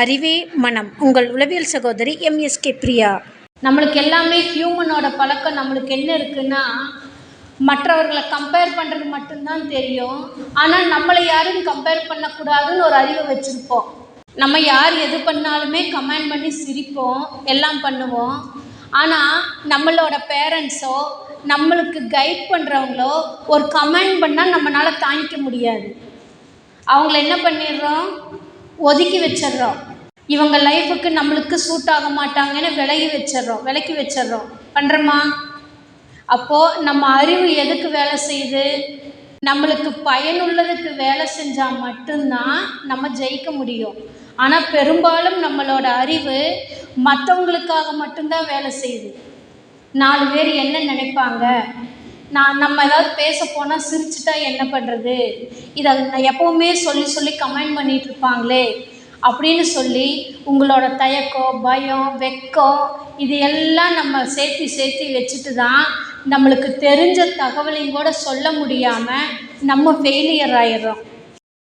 அறிவே மனம். உங்கள் உளவியல் சகோதரி எம்எஸ்கே பிரியா. நம்மளுக்கு எல்லாமே ஹியூமனோட பழக்கம் நம்மளுக்கு என்ன இருக்குன்னா, மற்றவர்களை கம்பேர் பண்ணுறது மட்டும்தான் தெரியும். ஆனால் நம்மளை யாரும் கம்பேர் பண்ணக்கூடாதுன்னு ஒரு அறிவை வச்சுருப்போம். நம்ம யார் எது பண்ணாலுமே கமெண்ட் பண்ணி சிரிப்போம், எல்லாம் பண்ணுவோம். ஆனால் நம்மளோட பேரண்ட்ஸோ நம்மளுக்கு கைட் பண்ணுறவங்களோ ஒரு கமெண்ட் பண்ணால் நம்மளால் தாங்கிக்க முடியாது. அவங்கள என்ன பண்ணிடுறோம், ஒதுக்கி வச்சிடுறோம். இவங்க லைஃபுக்கு நம்மளுக்கு சூட் ஆக மாட்டாங்கன்னு விலக்கி வச்சிடுறோம். பண்ணுறோமா? அப்போது நம்ம அறிவு எதுக்கு வேலை செய்யுது? நம்மளுக்கு பயனுள்ளதுக்கு வேலை செஞ்சால் மட்டும்தான் நம்ம ஜெயிக்க முடியும். ஆனால் பெரும்பாலும் நம்மளோட அறிவு மற்றவங்களுக்காக மட்டும்தான் வேலை செய்யுது. 4 பேர் என்ன நினைப்பாங்க, நம்ம ஏதாவது பேச போனால் சிரிச்சுட்டா என்ன பண்ணுறது, இதை எப்போவுமே சொல்லி கமெண்ட் பண்ணிகிட்டு இருப்பாங்களே அப்படின்னு சொல்லி உங்களோட தயக்கம், பயம், வெக்கம் இது எல்லாம் நம்ம சேர்த்து வச்சுட்டு தான் நம்மளுக்கு தெரிஞ்ச தகவலையும் கூட சொல்ல முடியாமல் நம்ம ஃபெயிலியர் ஆயிடுறோம்.